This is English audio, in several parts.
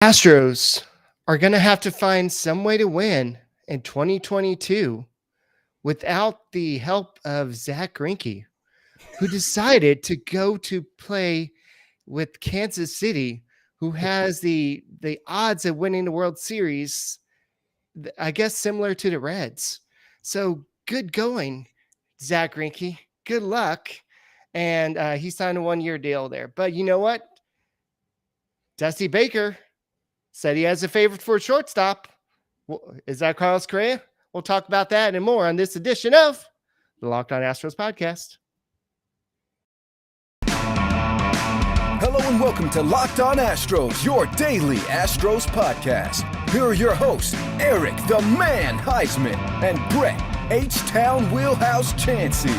Astros are going to have to find some way to win in 2022 without the help of Zack Greinke, who decided to go to play with Kansas City, who has the odds of winning the World Series, I guess similar to the Reds. So good going, Zack Greinke. Good luck. And he signed a 1-year deal there. But you know what? Dusty Baker said he has a favorite for a shortstop. Is that Carlos Correa? We'll talk about that and more on this edition of the Locked On Astros podcast. Hello and welcome to Locked On Astros, your daily Astros podcast. Here are your hosts, Eric the Man Huysman and Brett H-Town Wheelhouse Chancey.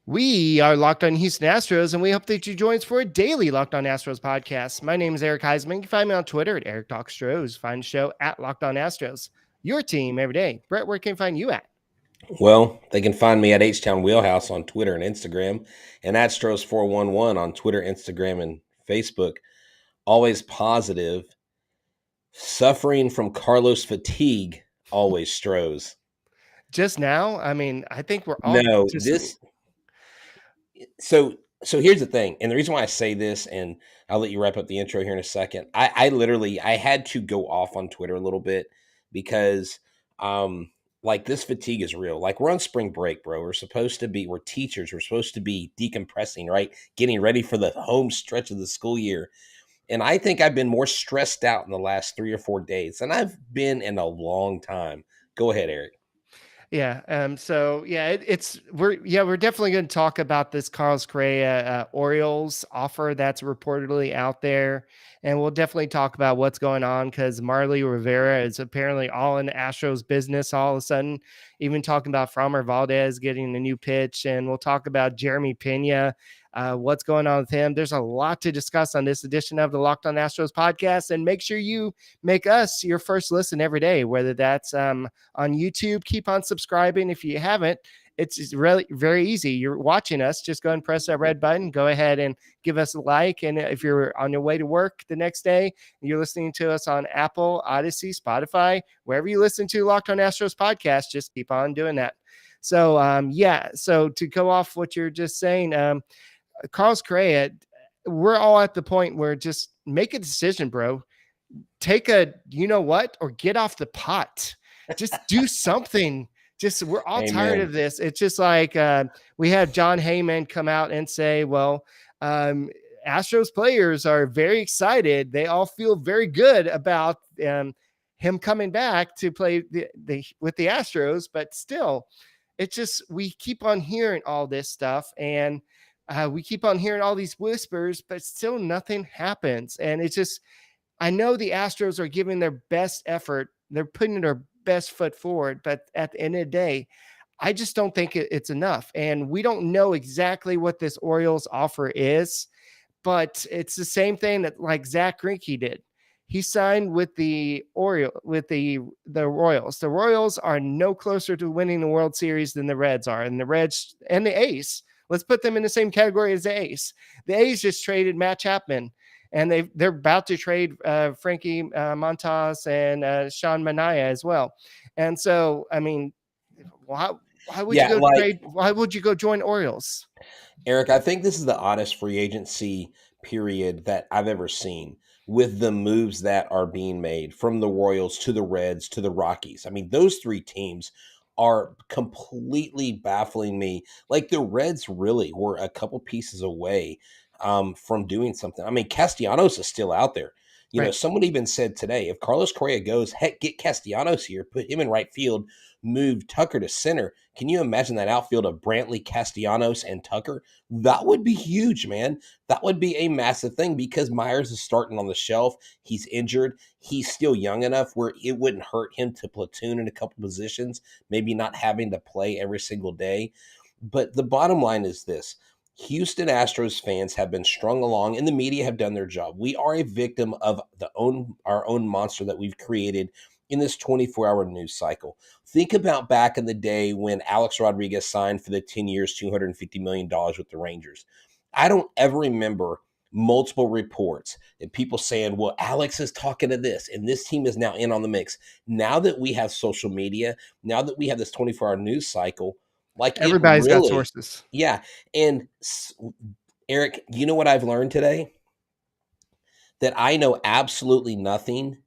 We are Locked On Houston Astros, and we hope that you join us for a daily Locked On Astros podcast. My name is Eric Huysman. You can find me on Twitter at Eric Talk Astros. Find the show at Locked On Astros. Your team every day. Brett, where can they find you at? Well, they can find me at H-Town Wheelhouse on Twitter and Instagram, and Astros411 on Twitter, Instagram, and Facebook. Always positive. Suffering from Carlos fatigue, always Stros. Just now, I think we're all So here's the thing, and the reason why I say this, and I'll let you wrap up the intro here in a second. I literally had to go off on Twitter a little bit because this fatigue is real. Like, we're on spring break, bro. We're teachers. We're supposed to be decompressing, right? Getting ready for the home stretch of the school year. And I think I've been more stressed out in the last 3 or 4 days than I've been in a long time. Go ahead, Eric. Yeah. We're definitely going to talk about this Carlos Correa Orioles offer that's reportedly out there, and we'll definitely talk about what's going on because Marley Rivera is apparently all in the Astros business all of a sudden. Even talking about Framber Valdez getting a new pitch, and we'll talk about Jeremy Pena. What's going on with him? There's a lot to discuss on this edition of the Locked On Astros podcast, and make sure you make us your first listen every day, whether that's on YouTube. Keep on subscribing if you haven't. It's really very easy. You're watching us, just go and press that red button. Go ahead and give us a like. And if you're on your way to work the next day, you're listening to us on Apple, Odyssey, Spotify, wherever you listen to Locked On Astros podcast, just keep on doing that. So, so to go off what you're just saying, Carlos Correa, we're all at the point where just make a decision, bro. Take a, or get off the pot. Just do something. We're all tired of this. It's just like we had John Heyman come out and say, well, Astros players are very excited. They all feel very good about him coming back to play with the Astros, but still, it's just, we keep on hearing all this stuff, and we keep on hearing all these whispers, but still nothing happens. And it's just, I know the Astros are giving their best effort. They're putting their best foot forward, but at the end of the day, I just don't think it's enough. And we don't know exactly what this Orioles offer is, but it's the same thing that like Zack Greinke did. He signed with the Royals. The Royals are no closer to winning the World Series than the Reds are, and the Reds and the A's. Let's put them in the same category as the A's. The A's just traded Matt Chapman, and they're about to trade Frankie Montas and Sean Manaea as well. And so, why would you go trade? Why would you go join Orioles? Eric, I think this is the oddest free agency period that I've ever seen, with the moves that are being made from the Royals to the Reds to the Rockies. Those three teams are completely baffling me. Like, the Reds really were a couple pieces away from doing something. Castellanos is still out there. You know, someone even said today, if Carlos Correa goes, heck, get Castellanos here, put him in right field, move Tucker to center. Can you imagine that outfield of Brantley, Castellanos, and Tucker? That would be huge, man. That would be a massive thing because Myers is starting on the shelf. He's injured. He's still young enough where it wouldn't hurt him to platoon in a couple positions, maybe not having to play every single day. But the bottom line is this. Houston Astros fans have been strung along, and the media have done their job. We are a victim of our own monster that we've created in this 24-hour news cycle. Think about back in the day when Alex Rodriguez signed for the 10 years, $250 million with the Rangers. I don't ever remember multiple reports and people saying, well, Alex is talking to this and this team is now in on the mix. Now that we have social media, now that we have this 24-hour news cycle, like it Everybody's got really, sources. yeah. And Eric, you know what I've learned today? That I know absolutely nothing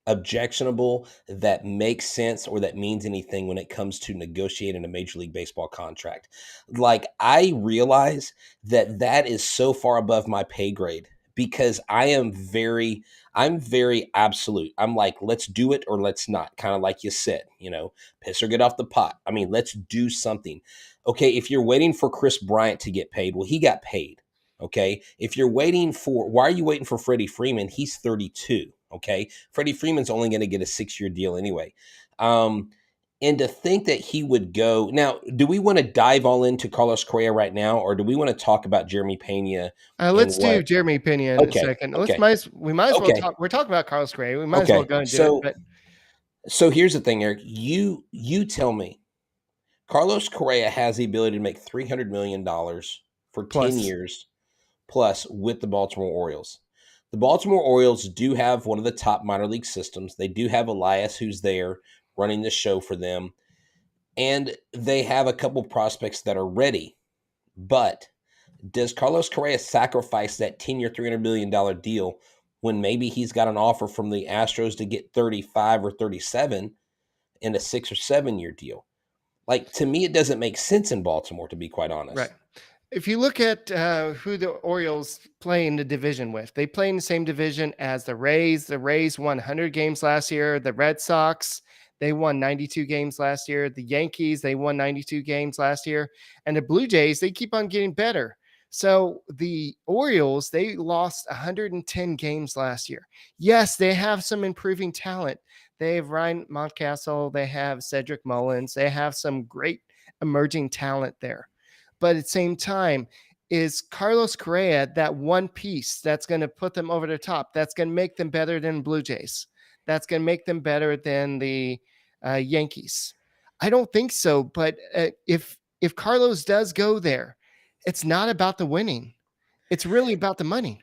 objectionable that makes sense or that means anything when it comes to negotiating a Major League Baseball contract. Like, I realize that that is so far above my pay grade because I'm very absolute. I'm like, let's do it or let's not. Kind of like you said, piss or get off the pot. I mean, let's do something. Okay, if you're waiting for Chris Bryant to get paid, well, he got paid. Okay. If you're why are you waiting for Freddie Freeman? He's 32. Okay. Freddie Freeman's only going to get a 6-year deal anyway. And to think that he would go now, do we want to dive all into Carlos Correa right now, or do we want to talk about Jeremy Pena and Let's do what? Jeremy Pena in a Okay. second. Okay. We might as well Okay. talk. We're talking about Carlos Correa. We might as well Okay. go and do it. But So here's the thing, Eric. You tell me, Carlos Correa has the ability to make $300 million for 10 years plus with the Baltimore Orioles. The Baltimore Orioles do have one of the top minor league systems. They do have Elias who's there running the show for them. And they have a couple prospects that are ready. But does Carlos Correa sacrifice that 10-year, $300 million deal when maybe he's got an offer from the Astros to get 35 or 37 in a 6 or 7-year deal? Like, to me, it doesn't make sense in Baltimore, to be quite honest. right. If you look at who the Orioles play in the division with, they play in the same division as the Rays. The Rays won 100 games last year. The Red Sox, they won 92 games last year. The Yankees, they won 92 games last year. And the Blue Jays, they keep on getting better. So the Orioles, they lost 110 games last year. Yes, they have some improving talent. They have Ryan Mountcastle. They have Cedric Mullins. They have some great emerging talent there. But at the same time, is Carlos Correa that one piece that's going to put them over the top? That's going to make them better than Blue Jays. That's going to make them better than the Yankees. I don't think so. But if Carlos does go there, it's not about the winning. It's really about the money.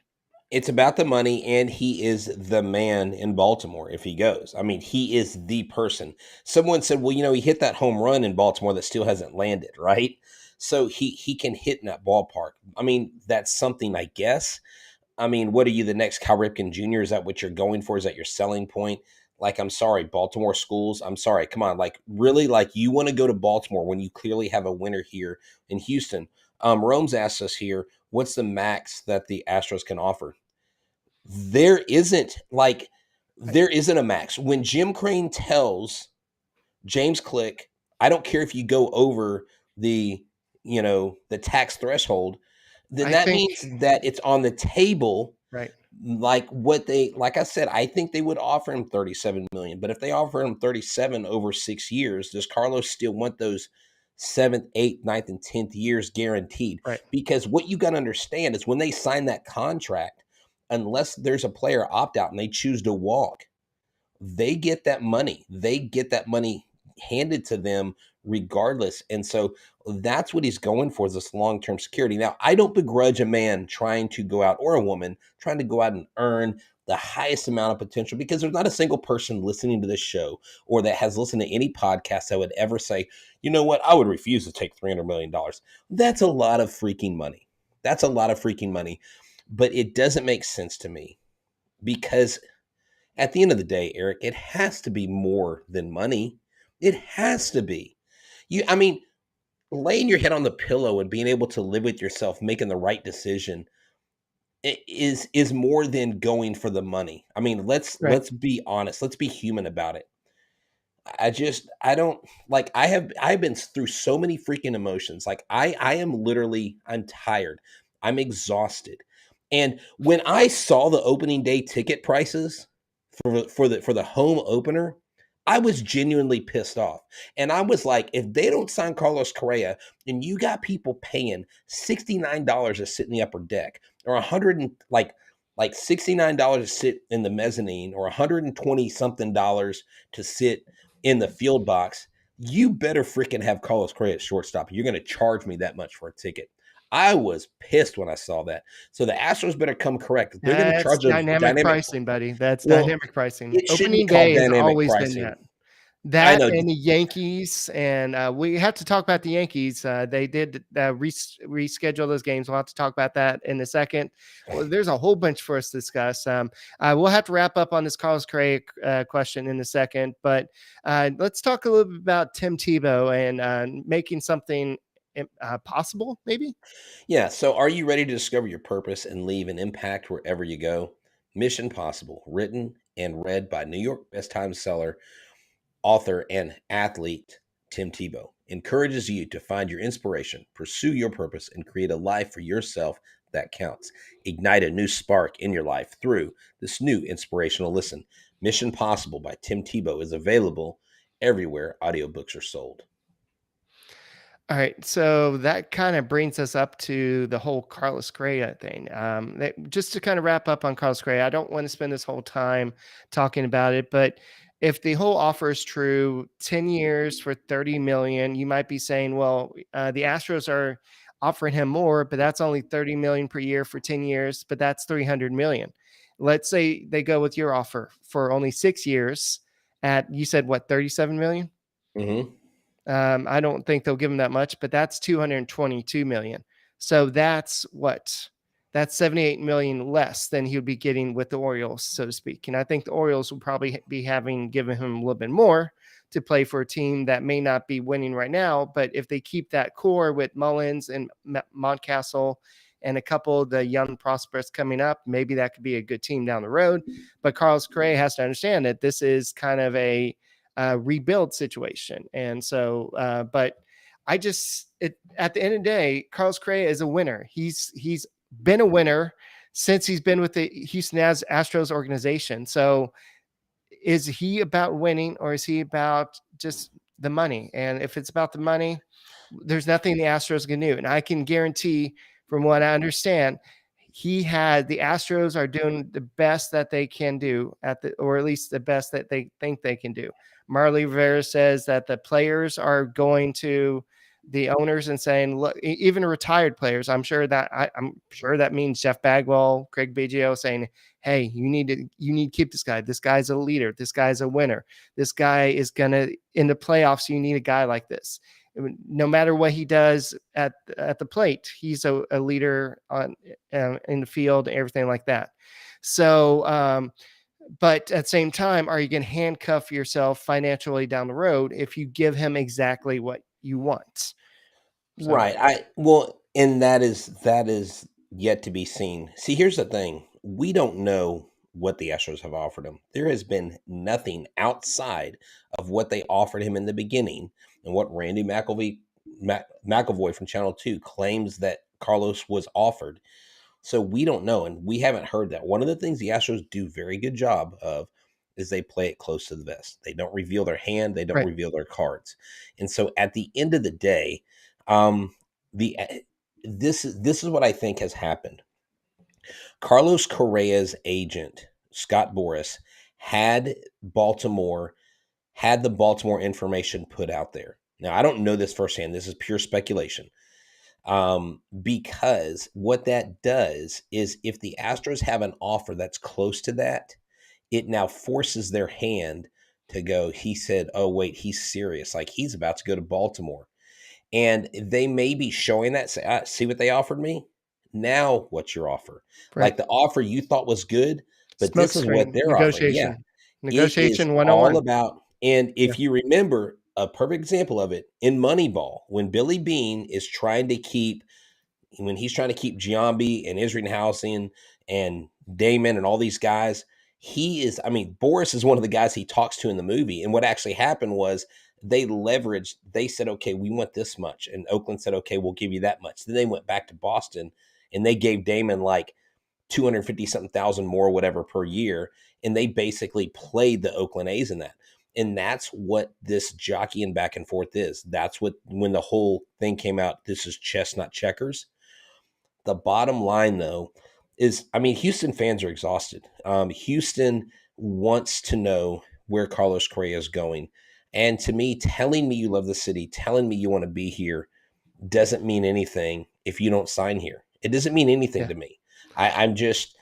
It's about the money, and he is the man in Baltimore if he goes. I mean, he is the person. Someone said, well, he hit that home run in Baltimore that still hasn't landed, right? So he can hit in that ballpark. I mean, that's something, I guess. I mean, what are you, the next Cal Ripken Jr.? Is that what you're going for? Is that your selling point? Like, I'm sorry, Baltimore schools. I'm sorry. Come on. Like, really, like, you want to go to Baltimore when you clearly have a winner here in Houston. Rome's asked us here, what's the max that the Astros can offer? There isn't a max. When Jim Crane tells James Click, I don't care if you go over the tax threshold, then that means that it's on the table. Right. Like I said, I think they would offer him 37 million, but if they offer him 37 over 6 years, does Carlos still want those 7th, 8th, 9th, and 10th years guaranteed? Right. Because what you got to understand is when they sign that contract, unless there's a player opt out and they choose to walk, they get that money. They get that money handed to them regardless. And so that's what he's going for, is this long-term security. Now, I don't begrudge a man trying to go out, or a woman trying to go out and earn the highest amount of potential, because there's not a single person listening to this show or that has listened to any podcast that would ever say, you know what, I would refuse to take $300 million. That's a lot of freaking money. That's a lot of freaking money. But it doesn't make sense to me, because at the end of the day, Eric, it has to be more than money. It has to be. Laying your head on the pillow and being able to live with yourself, making the right decision is more than going for the money. I mean, let's be honest. Let's be human about it. I don't like, I've been through so many freaking emotions. Like I'm tired. I'm exhausted. And when I saw the opening day ticket prices for the home opener, I was genuinely pissed off. And I was like, if they don't sign Carlos Correa and you got people paying $69 to sit in the upper deck, or like $69 to sit in the mezzanine or 120 something dollars to sit in the field box, you better freaking have Carlos Correa at shortstop. You're going to charge me that much for a ticket. I was pissed when I saw that. So the Astros better come correct. They're going to That's charge a dynamic dynamic. pricing, buddy. That's Well, dynamic pricing. it shouldn't be Opening called day has dynamic always been pricing. that. I That know. and the Yankees, and we have to talk about the Yankees. They did reschedule those games. We'll have to talk about that in a second. Well, there's a whole bunch for us to discuss. We'll have to wrap up on this Carlos Correa question in a second, but let's talk a little bit about Tim Tebow and making something possible, maybe. Yeah. So are you ready to discover your purpose and leave an impact wherever you go? Mission Possible, written and read by New York Best Time seller, author, and athlete Tim Tebow, encourages you to find your inspiration, pursue your purpose, and create a life for yourself that counts. Ignite a new spark in your life through this new inspirational listen. Mission Possible by Tim Tebow is available everywhere audiobooks are sold. All right, so that kind of brings us up to the whole Carlos Correa thing. Just to kind of wrap up on Carlos Correa, I don't want to spend this whole time talking about it, but if the whole offer is true, 10 years for 30 million, you might be saying, well, the Astros are offering him more, but that's only 30 million per year for 10 years, but that's 300 million. Let's say they go with your offer for only 6 years at, you said what, 37 million? Mm-hmm. I don't think they'll give him that much, but that's 222 million. So that's what? That's 78 million less than he would be getting with the Orioles, so to speak. And I think the Orioles will probably be given him a little bit more to play for a team that may not be winning right now. But if they keep that core with Mullins and Mountcastle and a couple of the young prospects coming up, maybe that could be a good team down the road. But Carlos Correa has to understand that this is kind of a rebuild situation. And so, but at the end of the day, Carlos Correa is a winner. He's been a winner since he's been with the Houston Astros organization. So is he about winning or is he about just the money? And if it's about the money, there's nothing the Astros can do. And I can guarantee from what I understand, the Astros are doing the best that they can do or at least the best that they think they can do. Marley Rivera says that the players are going to the owners and saying, look, even retired players, I'm sure that means Jeff Bagwell, Craig Biggio saying, hey, you need to keep this guy. This guy's a leader. This guy's a winner. This guy is going to, in the playoffs, you need a guy like this. No matter what he does at the plate, he's a leader in the field, everything like that. So, but at the same time, are you going to handcuff yourself financially down the road if you give him exactly what you want? So. Right. And that is yet to be seen. See, here's the thing. We don't know what the Astros have offered him. There has been nothing outside of what they offered him in the beginning and what Randy McIlvoy from Channel 2 claims that Carlos was offered. So we don't know, and we haven't heard that. One of the things the Astros do very good job of is they play it close to the vest. They don't reveal their hand. They don't reveal their cards. And so at the end of the day, this is what I think has happened. Carlos Correa's agent, Scott Boras, had the Baltimore information put out there. Now, I don't know this firsthand. This is pure speculation. Because what that does is if the Astros have an offer that's close to that, it now forces their hand to go, he said, oh, wait, he's serious. Like he's about to go to Baltimore. And they may be showing that, say, see what they offered me? Now what's your offer? Right. Like the offer you thought was good, but this is what they're offering. Yeah. Negotiation 101. All about, and if you remember, a perfect example of it in Moneyball, when Billy Bean is trying to keep Giambi and Isringhausen and Damon and all these guys, Boras is one of the guys he talks to in the movie. And what actually happened was they said, okay, we want this much. And Oakland said, okay, we'll give you that much. Then they went back to Boston and they gave Damon like 250 something thousand more, whatever per year. And they basically played the Oakland A's in that. And that's what this jockeying back and forth is. That's what, when the whole thing came out, this is chess, not checkers. The bottom line, though, is, I mean, Houston fans are exhausted. Houston wants to know where Carlos Correa is going. And to me, telling me you love the city, telling me you want to be here doesn't mean anything if you don't sign here. It doesn't mean anything Yeah. to me. I'm just,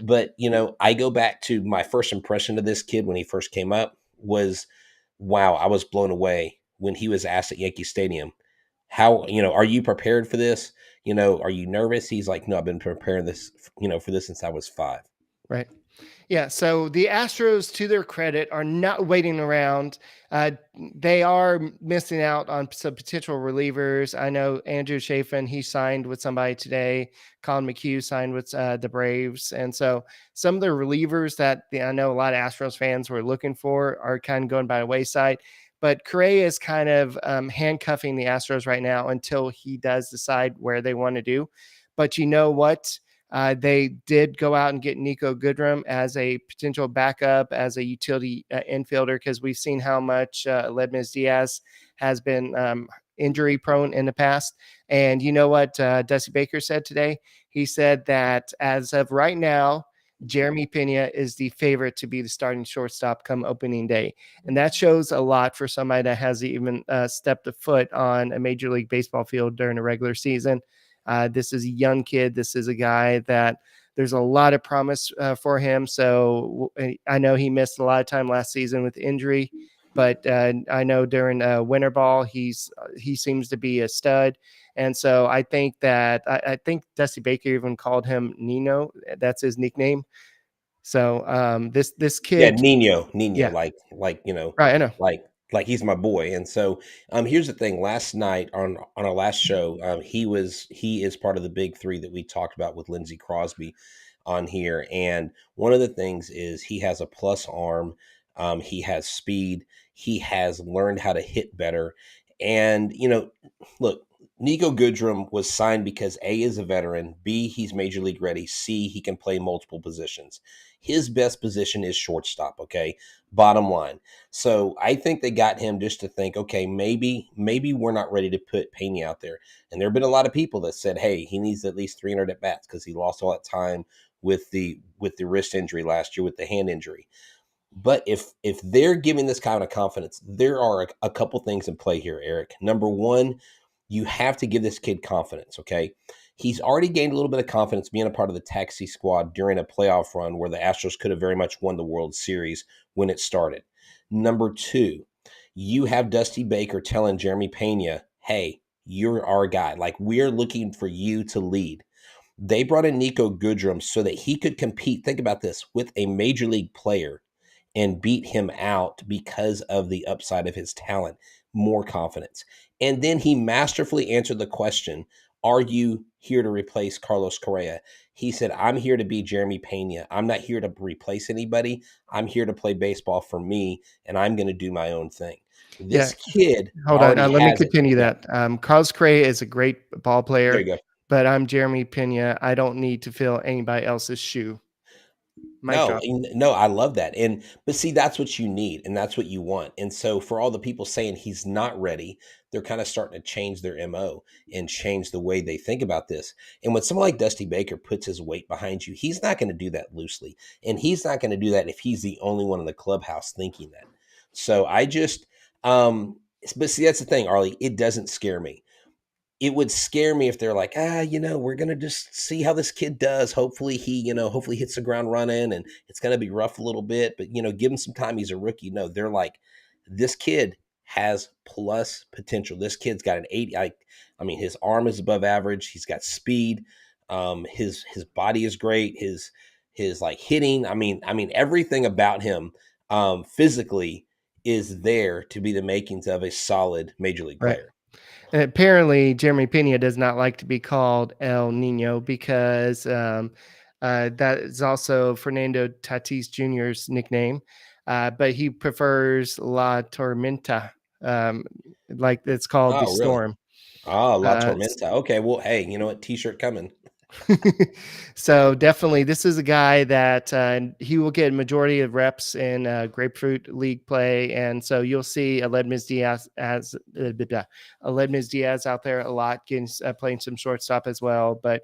but I go back to my first impression of this kid when he first came up was, wow, I was blown away when he was asked at Yankee Stadium, how, are you prepared for this? Are you nervous? He's like, no, I've been preparing this, for this since I was 5. Right. Yeah, so the Astros, to their credit, are not waiting around. Uh, they are missing out on some potential relievers. I know Andrew Chafin, he signed with somebody today. Colin McHugh signed with the Braves. And so some of the relievers that I know a lot of Astros fans were looking for are kind of going by the wayside. But Correa is kind of handcuffing the Astros right now until he does decide where they want to do. But you know what? They did go out and get Nico Goodrum as a potential backup, as a utility infielder, because we've seen how much Ledmus Diaz has been injury prone in the past. And you know what Dusty Baker said today? He said that as of right now, Jeremy Pena is the favorite to be the starting shortstop come opening day. And that shows a lot for somebody that hasn't even stepped a foot on a Major League Baseball field during a regular season. This is a young kid. This is a guy that there's a lot of promise for him. So I know he missed a lot of time last season with injury, but I know during winter ball, he seems to be a stud. And so I think that I think Dusty Baker even called him Nino. That's his nickname. So this Yeah, kid, Nino, yeah, like right. I know. like he's my boy. And so, here's the thing. Last night on our last show, he is part of the big three that we talked about with Lindsey Crosby on here. And one of the things is he has a plus arm, he has speed, he has learned how to hit better. And look, Nico Goodrum was signed because A, is a veteran, B, he's major league ready, C, he can play multiple positions. His best position is shortstop, okay? Bottom line. So I think they got him just to think, okay, maybe we're not ready to put Pena out there. And there have been a lot of people that said, hey, he needs at least 300 at bats because he lost all that time with the wrist injury last year, with the hand injury. But if they're giving this kind of confidence, there are a couple things in play here, Eric. Number one, you have to give this kid confidence, okay? He's already gained a little bit of confidence being a part of the taxi squad during a playoff run where the Astros could have very much won the World Series when it started. Number two, you have Dusty Baker telling Jeremy Pena, hey, you're our guy. Like, we're looking for you to lead. They brought in Nico Goodrum so that he could compete, think about this, with a major league player and beat him out because of the upside of his talent, more confidence. And then he masterfully answered the question, are you here to replace Carlos Correa? He said, I'm here to be Jeremy Pena. I'm not here to replace anybody. I'm here to play baseball for me, and I'm going to do my own thing. Yeah. This kid Hold on. already Let me has it. continue Yeah, that. Carlos Correa is a great ball there player, you go. but I'm Jeremy Pena. I don't need to fill anybody else's shoe. Mic No, drop. no, I love that. But see, that's what you need and that's what you want. And so for all the people saying he's not ready, they're kind of starting to change their MO and change the way they think about this. And when someone like Dusty Baker puts his weight behind you, he's not going to do that loosely. And he's not going to do that if he's the only one in the clubhouse thinking that. So I just but see, that's the thing, Arlie, it doesn't scare me. It would scare me if they're like, we're going to just see how this kid does. Hopefully hopefully hits the ground running and it's going to be rough a little bit, but give him some time. He's a rookie. No, they're like, this kid has plus potential. This kid's got an 80. I mean, his arm is above average. He's got speed. His body is great. His like hitting. I mean, everything about him, physically is there to be the makings of a solid major league Right. player. And apparently, Jeremy Pena does not like to be called El Nino because that is also Fernando Tatis Jr.'s nickname, but he prefers La Tormenta, like it's called the Oh, really? Storm. Oh, La Uh, Tormenta. Okay, well, hey, you know what? T-shirt coming. So definitely, this is a guy that he will get majority of reps in Grapefruit League play, and so you'll see Aledmys Diaz out there a lot, getting playing some shortstop as well. But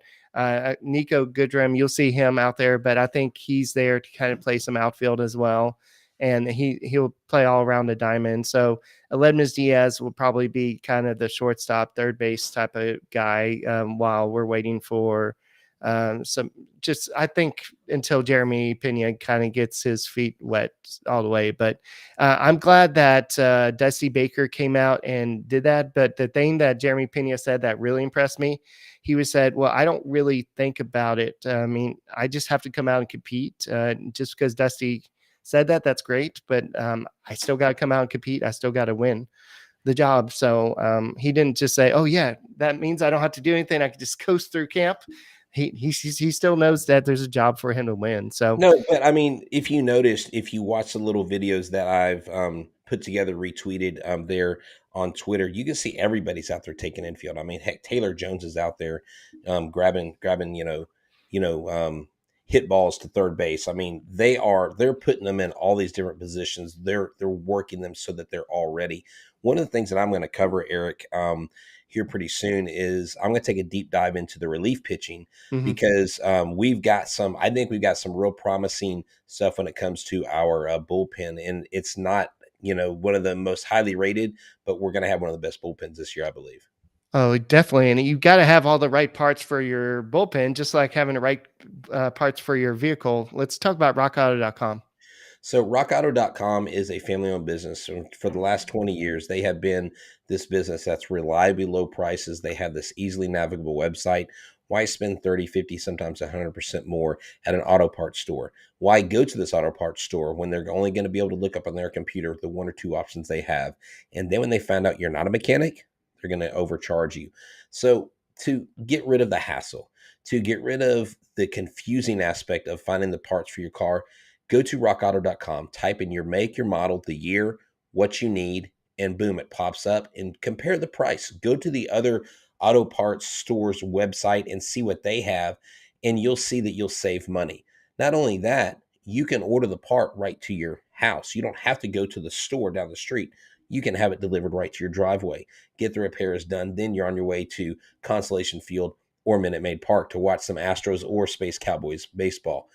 Nico Goodrum, you'll see him out there, but I think he's there to kind of play some outfield as well, and he'll play all around the diamond. So Aledmys Diaz will probably be kind of the shortstop, third base type of guy while we're waiting for some. Just I think until Jeremy Pena kind of gets his feet wet all the way. But I'm glad that Dusty Baker came out and did that. But the thing that Jeremy Pena said that really impressed me, he was said, "Well, I don't really think about it. I mean, I just have to come out and compete. Just because Dusty said that, that's great. But I still got to come out and compete. I still got to win the job." So he didn't just say, "Oh yeah, that means I don't have to do anything. I can just coast through camp." He still knows that there's a job for him to win. So No, but I mean, if you noticed, if you watch the little videos that I've put together, retweeted there on Twitter, you can see everybody's out there taking infield. I mean, heck, Taylor Jones is out there grabbing, hit balls to third base. I mean, they're putting them in all these different positions. They're working them so that they're all ready. One of the things that I'm going to cover, Eric, here pretty soon is I'm going to take a deep dive into the relief pitching because I think we've got some real promising stuff when it comes to our bullpen, and it's not, one of the most highly rated, but we're going to have one of the best bullpens this year, I believe. oh, definitely. And you got to have all the right parts for your bullpen, just like having the right parts for your vehicle. Let's talk about rockauto.com. So rockauto.com is a family-owned business. For the last 20 years, they have been this business that's reliably low prices. They have this easily navigable website. Why spend 30, 50, sometimes 100% more at an auto parts store? Why go to this auto parts store when they're only going to be able to look up on their computer the one or two options they have? And then when they find out you're not a mechanic, they're going to overcharge you. So to get rid of the hassle, to get rid of the confusing aspect of finding the parts for your car, go to rockauto.com, type in your make, your model, the year, what you need, and boom, it pops up, and compare the price. Go to the other auto parts stores website and see what they have, and you'll see that you'll save money. Not only that, you can order the part right to your house. You don't have to go to the store down the street. You can have it delivered right to your driveway. Get the repairs done. Then you're on your way to Constellation Field or Minute Maid Park to watch some Astros or Space Cowboys baseball.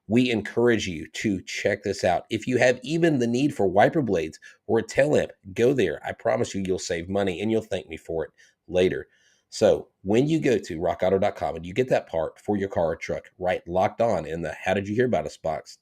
We encourage you to check this out. If you have even the need for wiper blades or a tail lamp, go there. I promise you, you'll save money and you'll thank me for it later. So when you go to rockauto.com and you get that part for your car or truck, write Locked On in the How Did You Hear About Us box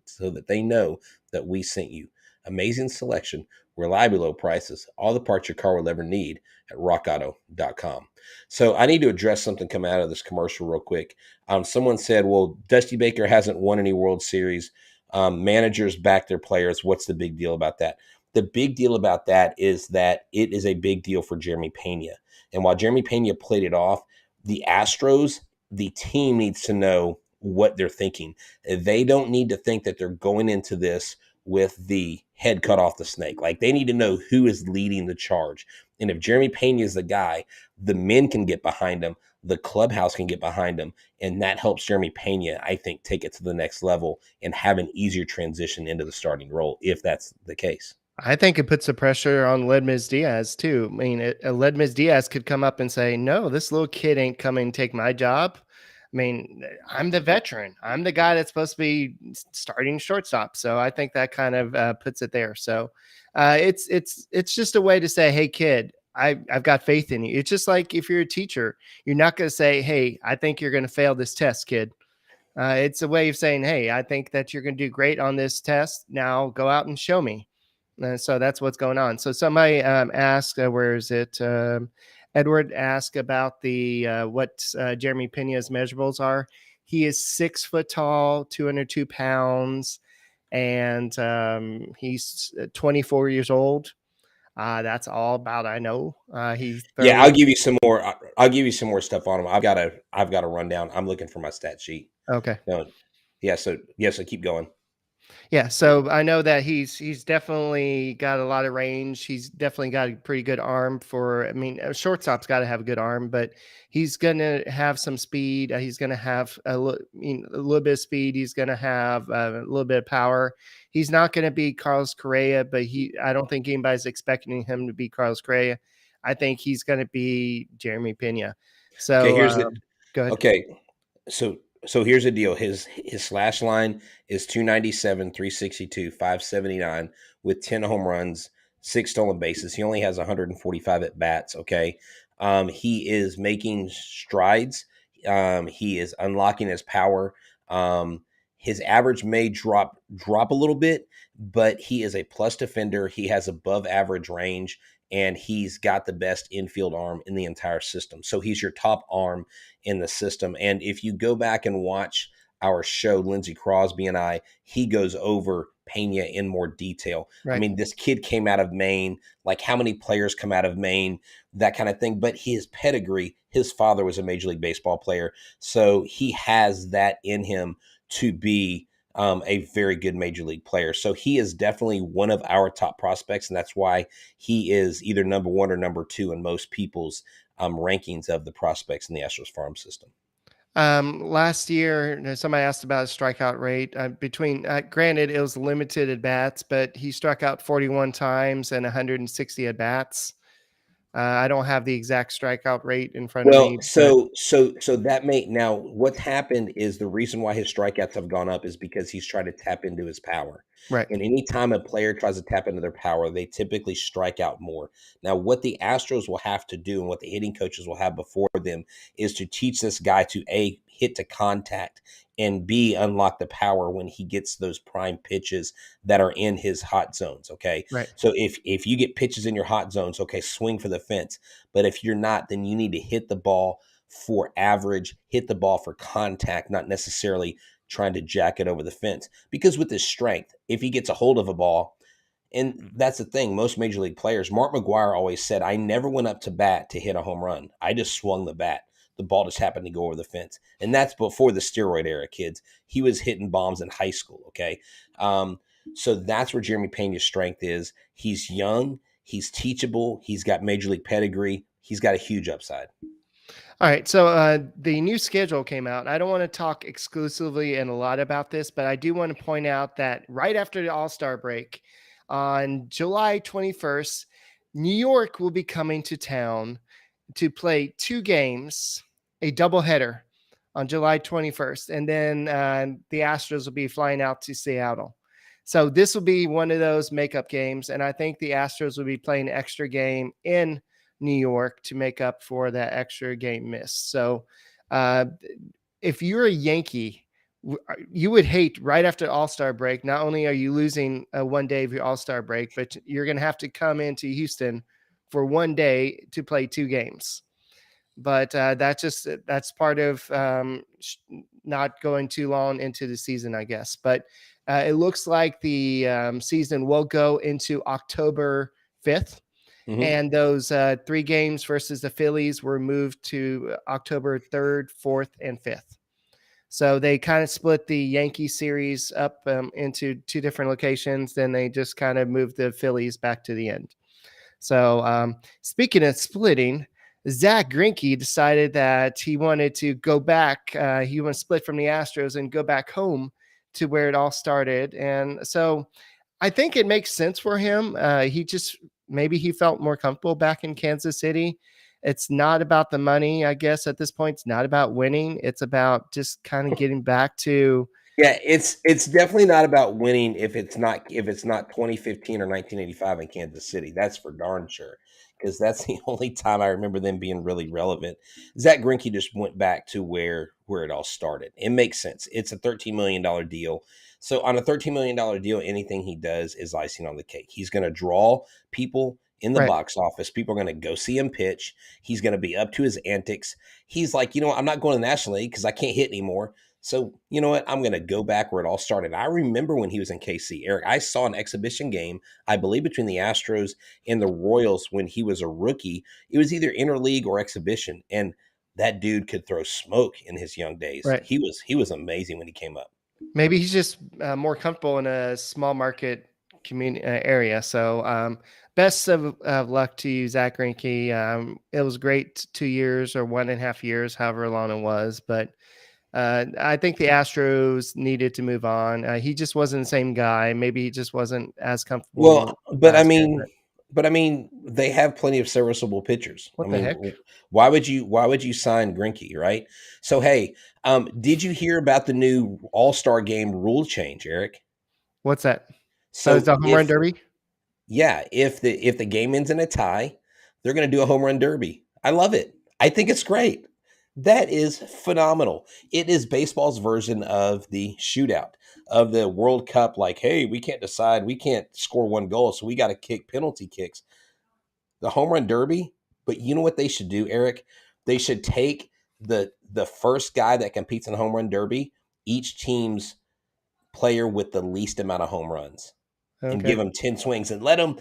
so that they know that we sent you. Amazing selection, reliably low prices, all the parts your car will ever need at rockauto.com. So I need to address something coming out of this commercial real quick. Someone said, well, Dusty Baker hasn't won any World Series. Managers back their players. What's the big deal about that? The big deal about that is that it is a big deal for Jeremy Pena. And while Jeremy Pena played it off, the Astros, the team needs to know what they're thinking. They don't need to think that they're going into this with the head cut off the snake. Like, they need to know who is leading the charge. And if Jeremy Pena is the guy, the men can get behind him, the clubhouse can get behind him, and that helps Jeremy Pena, I think, take it to the next level and have an easier transition into the starting role, if that's the case. I think it puts the pressure on Aledmys Diaz too. I mean, Aledmys Diaz could come up and say, "No, this little kid ain't coming to take my job." I mean, I'm the veteran. I'm the guy that's supposed to be starting shortstop. So I think that kind of puts it there. So it's just a way to say, "Hey, kid, I've got faith in you." It's just like if you're a teacher, you're not going to say, "Hey, I think you're going to fail this test, kid." It's a way of saying, "Hey, I think that you're going to do great on this test. Now go out and show me." So that's what's going on. So somebody asked, where is it? Edward asked about the what Jeremy Pena's measurables are. He is 6 foot tall, 202 pounds, and he's 24 years old. That's all about I know. Yeah, I'll give you some more. I'll give you some more stuff on him. I've got a rundown. I'm looking for my stat sheet. Okay. No, so keep going. Yeah, so I know that he's definitely got a lot of range. He's definitely got a pretty good arm for. I mean, a shortstop's got to have a good arm, but he's gonna have some speed. He's gonna have a little bit of speed. He's gonna have a little bit of power. He's not gonna be Carlos Correa, but I don't think anybody's expecting him to be Carlos Correa. I think he's gonna be Jeremy Pena. Okay, So here's the go ahead. okay. So here's the deal. His slash line is 297, 362, 579 with 10 home runs, 6 stolen bases. He only has 145 at bats. Okay. He is making strides. He is unlocking his power. His average may drop a little bit, but he is a plus defender. He has above average range, and he's got the best infield arm in the entire system. So he's your top arm in the system. And if you go back and watch our show, Lindsey Crosby and I, he goes over Pena in more detail. I Right. mean, this kid came out of Maine, like how many players come out of Maine, that kind of thing. But his pedigree, his father was a Major League Baseball player. So he has that in him to be a very good Major League player. So he is definitely one of our top prospects. And that's why he is either number one or number two in most people's rankings of the prospects in the Astros farm system. Last year, somebody asked about his strikeout rate. Granted, it was limited at bats, but he struck out 41 times and 160 at bats. I don't have the exact strikeout rate in front of Well, me, but so that may now what's happened is the reason why his strikeouts have gone up is because he's trying to tap into his power. right, And anytime a player tries to tap into their power, they typically strike out more. Now, what the Astros will have to do and what the hitting coaches will have before them is to teach this guy to A, hit to contact, and B, unlock the power when he gets those prime pitches that are in his hot zones. Okay. right. So if you get pitches in your hot zones, okay, swing for the fence. But if you're not, then you need to hit the ball for average, hit the ball for contact, not necessarily trying to jack it over the fence. Because with his strength, if he gets a hold of a ball, and that's the thing, most major league players, Mark McGwire always said, I never went up to bat to hit a home run. I just swung the bat. The ball just happened to go over the fence. And that's before the steroid era, kids. He was hitting bombs in high school, okay? So that's where Jeremy Pena's strength is. He's young. He's teachable. He's got major league pedigree. He's got a huge upside. All right. So the new schedule came out. I don't want to talk exclusively and a lot about this, but I do want to point out that right after the All-Star break on July 21st, New York will be coming to town to play 2 games, a doubleheader on July 21st. And then the Astros will be flying out to Seattle. So this will be one of those makeup games. And I think the Astros will be playing an extra game in New York to make up for that extra game missed. So uh, if you're a Yankee, you would hate right after All-Star break. Not only are you losing 1 day of your All-Star break, but you're going to have to come into Houston for 1 day to play 2 games. But that's part of not going too long into the season, I guess. But it looks like the season will go into October 5th. Mm-hmm. And those 3 games versus the Phillies were moved to October 3rd, 4th, and 5th. So they kind of split the Yankee series up into 2 different locations. Then they just kind of moved the Phillies back to the end. So speaking of splitting, Zack Greinke decided that he wanted to go back. He wanted to split from the Astros and go back home to where it all started. And so I think it makes sense for him. Maybe he felt more comfortable back in Kansas City. It's not about the money, I guess, at this point. It's not about winning. It's about just kind of getting back to. Yeah, it's definitely not about winning if it's not 2015 or 1985 in Kansas City. That's for darn sure, because that's the only time I remember them being really relevant. Zack Greinke just went back to where it all started. It makes sense. It's a $13 million deal. So on a $13 million deal, anything he does is icing on the cake. He's going to draw people in the Right. box office. People are going to go see him pitch. He's going to be up to his antics. He's like, I'm not going to the National League because I can't hit anymore. So, you know what? I'm going to go back where it all started. I remember when he was in KC. Eric, I saw an exhibition game, I believe, between the Astros and the Royals when he was a rookie. It was either interleague or exhibition. And that dude could throw smoke in his young days. Right. He was amazing when he came up. Maybe he's just more comfortable in a small market community area. So, best of luck to you, Zack Greinke. It was great 2 years or 1.5 years, however long it was. But I think the Astros needed to move on. He just wasn't the same guy. Maybe he just wasn't as Well, comfortable but I last year. mean, But they have plenty of serviceable pitchers. I what the mean, heck? why would you sign Greinke, right? So hey, did you hear about the new All-Star game rule change, Eric? What's that? Oh, it's So a home run if derby. yeah, if the game ends in a tie, they're going to do a home run derby. I love it. I think it's great. That is phenomenal. It is baseball's version of the shootout of the World Cup. Like, hey, we can't decide, we can't score one goal, so we got to kick penalty kicks. The home run derby. But you know what they should do, Eric? They should take the first guy that competes in the home run derby, each team's player with the least amount of home runs, and give Okay. him 10 swings and let him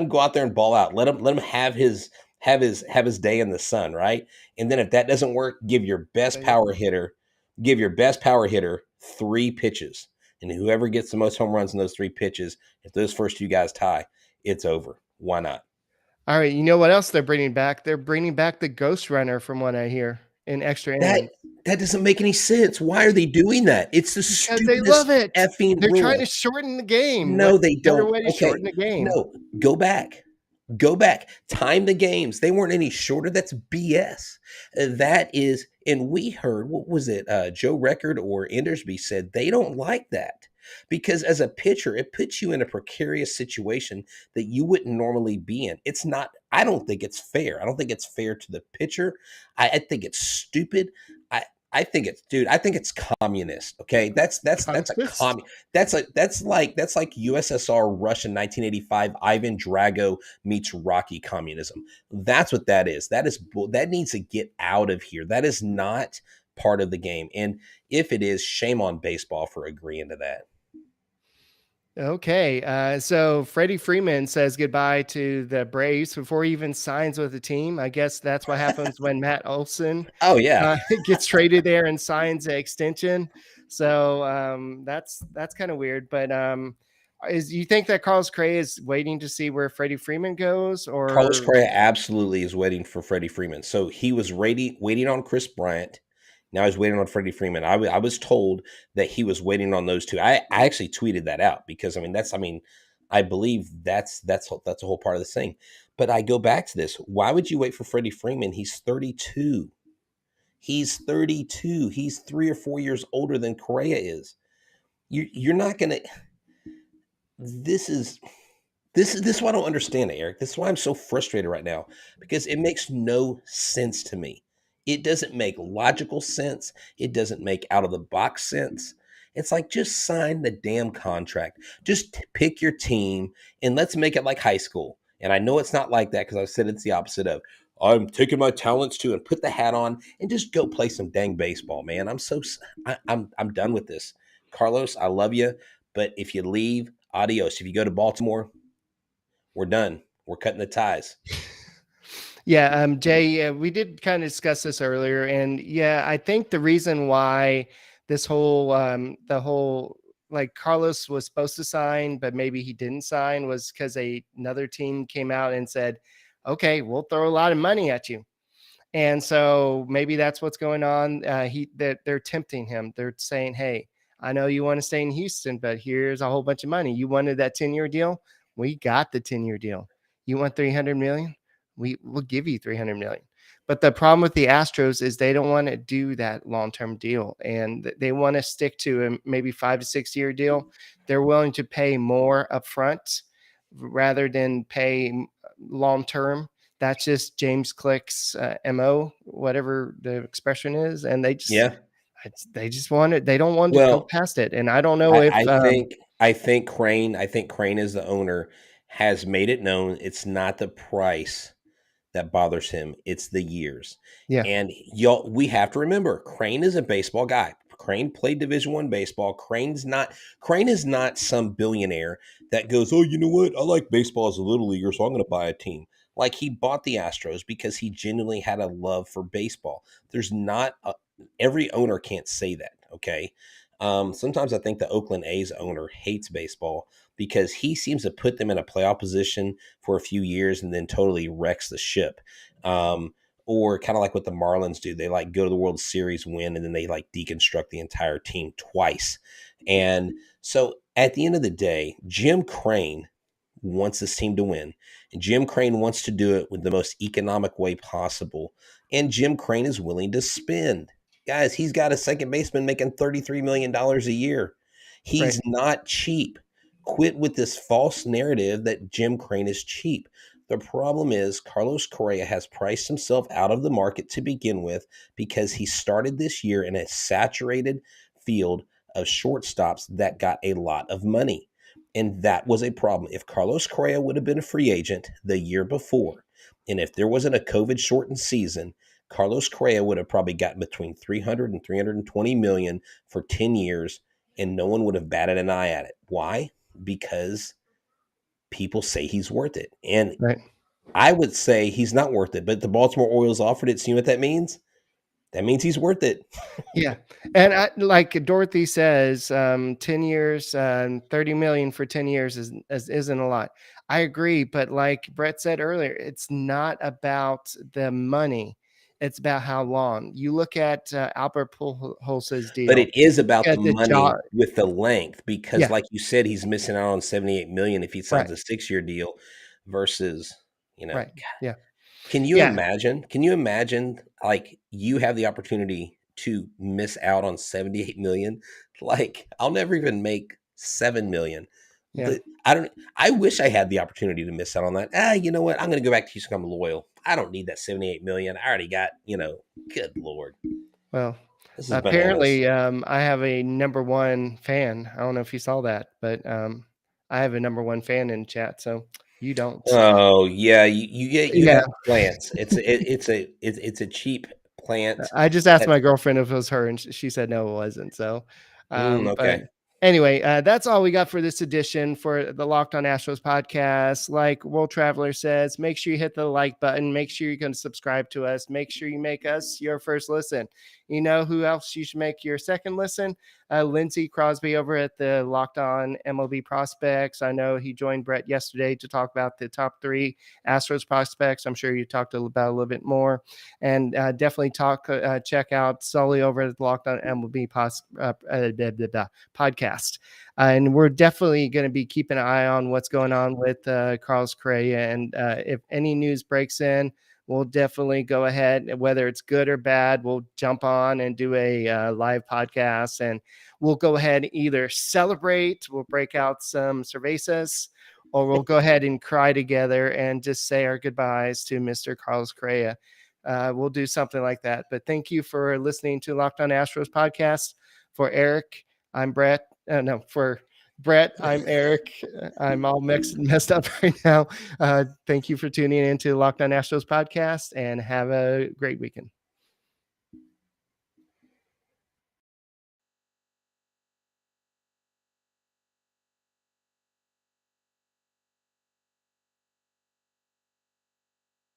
go out there and ball out. Let him have his day in the sun, right? And then if that doesn't work, give your best power hitter 3 pitches. And whoever gets the most home runs in those 3 pitches, if those first two guys tie, it's over. Why not? All right. You know what else they're bringing back? They're bringing back the Ghost Runner, from what I hear, in extra That innings. that doesn't make any sense. Why are they doing that? It's the Because they love stupidest it. effing They're trying to rule. shorten the game. No, What they better don't. way to Okay. shorten the game? No, go back. Go back. Time the games. They weren't any shorter. That's BS. That is, and we heard, what was it? Joe Record or Endersby said they don't like that because as a pitcher, it puts you in a precarious situation that you wouldn't normally be in. It's not, I don't think it's fair. I don't think it's fair to the pitcher. I think it's stupid. I, I think it's communist. Okay, that's a Conquest? that's like USSR Russia 1985 Ivan Drago meets Rocky communism. That's what that is. That needs to get out of here. That is not part of the game. And if it is, shame on baseball for agreeing to that. Okay. So Freddie Freeman says goodbye to the Braves before he even signs with the team. I guess that's what happens when Matt Olson Oh yeah. gets traded there and signs an extension. So that's kind of weird. But is you think that Carlos Correa is waiting to see where Freddie Freeman goes, Carlos or Correa absolutely is waiting for Freddie Freeman. So he was waiting on Chris Bryant. Now he's waiting on Freddie Freeman. I was told that he was waiting on those two. I actually tweeted that out because I believe that's a whole part of this thing. But I go back to this. Why would you wait for Freddie Freeman? He's 32. He's 32. He's 3 or 4 years older than Correa is. You're not gonna. This is this is why I don't understand it, Eric. This is why I'm so frustrated right now because it makes no sense to me. It doesn't make logical sense. It doesn't make out of the box sense. It's like just sign the damn contract. Just pick your team and let's make it like high school. And I know it's not like that because I've said it's the opposite of I'm taking my talents to and put the hat on and just go play some dang baseball, man. I'm done with this. Carlos, I love you, but if you leave, adios. If you go to Baltimore, we're done. We're cutting the ties. yeah, Jay, we did kind of discuss this earlier, and yeah, I think the reason why this whole the whole like Carlos was supposed to sign, but maybe he didn't sign, was because another team came out and said, "Okay, we'll throw a lot of money at you." And so maybe that's what's going on. They're tempting him. They're saying, "Hey, I know you want to stay in Houston, but here's a whole bunch of money. You wanted that 10-year deal. We got the 10-year deal. You want 300 million? We will give you 300 million." But the problem with the Astros is they don't want to do that long-term deal, and they want to stick to a maybe 5 to 6 year deal. They're willing to pay more upfront rather than pay long-term. That's just James Click's MO, whatever the expression is, and Yeah. they just want it. They don't want to go Well, past it. And I don't know I, if I think Crane as the owner has made it known it's not the price that bothers him, it's the years. yeah, And y'all, we have to remember Crane is a baseball guy. Crane played Division I baseball. Crane is not some billionaire that goes, "Oh, you know what? I like baseball as a little leaguer, so I'm going to buy a team." Like he bought the Astros because he genuinely had a love for baseball. There's not a, every owner can't say that, okay? Sometimes I think the Oakland A's owner hates baseball because he seems to put them in a playoff position for a few years and then totally wrecks the ship. Or kind of like what the Marlins do. They like go to the World Series, win, and then they like deconstruct the entire team twice. And so at the end of the day, Jim Crane wants this team to win. And Jim Crane wants to do it with the most economic way possible. And Jim Crane is willing to spend. Guys, he's got a second baseman making $33 million a year. He's Right. not cheap. Quit with this false narrative that Jim Crane is cheap. The problem is Carlos Correa has priced himself out of the market to begin with because he started this year in a saturated field of shortstops that got a lot of money. And that was a problem. If Carlos Correa would have been a free agent the year before, and if there wasn't a COVID shortened season, Carlos Correa would have probably gotten between 300 and 320 million for 10 years, and no one would have batted an eye at it. Why? Because people say he's worth it. And Right. I would say he's not worth it, but the Baltimore Orioles offered it. See what that means? That means he's worth it. Yeah. And like Dorothy says, 10 years, 30 million for 10 years isn't a lot. I agree. But like Brett said earlier, it's not about the money. It's about how long. You look at Albert Pujols' But deal. it is about the At the money job. with the length because, Yeah. like you said, he's missing out on 78 million if he signs Right. a 6-year deal versus, Right. Yeah. Can you Yeah. imagine? Can you imagine like you have the opportunity to miss out on 78 million? Like I'll never even make 7 million. Yeah. I wish I had the opportunity to miss out on that. You know what? I'm going to go back to Houston. I'm loyal. I don't need that 78 million. I already got, good Lord. Well, This is bananas. apparently, I have a number one fan. I don't know if you saw that, but I have a number one fan in chat, so you don't. Oh yeah, you Yeah, have plants. It's a cheap plant I just asked that my girlfriend if it was her, and she said no, it wasn't. So, but okay. anyway, that's all we got for this edition for the Locked On Astros podcast. Like World Traveler says, make sure you hit the like button. Make sure you can subscribe to us. Make sure you make us your first listen. You know who else you should make your second listen? Lindsey Crosby over at the Locked On MLB Prospects. I know he joined Brett yesterday to talk about the top 3 Astros prospects. I'm sure you talked about a little bit more. And definitely check out Sully over at the Locked On MLB podcast. And we're definitely going to be keeping an eye on what's going on with Carlos Correa. And if any news breaks in, we'll definitely go ahead, whether it's good or bad, we'll jump on and do a live podcast. And we'll go ahead and either celebrate, we'll break out some cervezas, or we'll go ahead and cry together and just say our goodbyes to Mr. Carlos Correa. We'll do something like that. But thank you for listening to Locked On Astros podcast. For Eric, I'm Brett. For Brett, I'm Eric. I'm all messed up right now. Thank you for tuning into Locked On Astros podcast, and have a great weekend.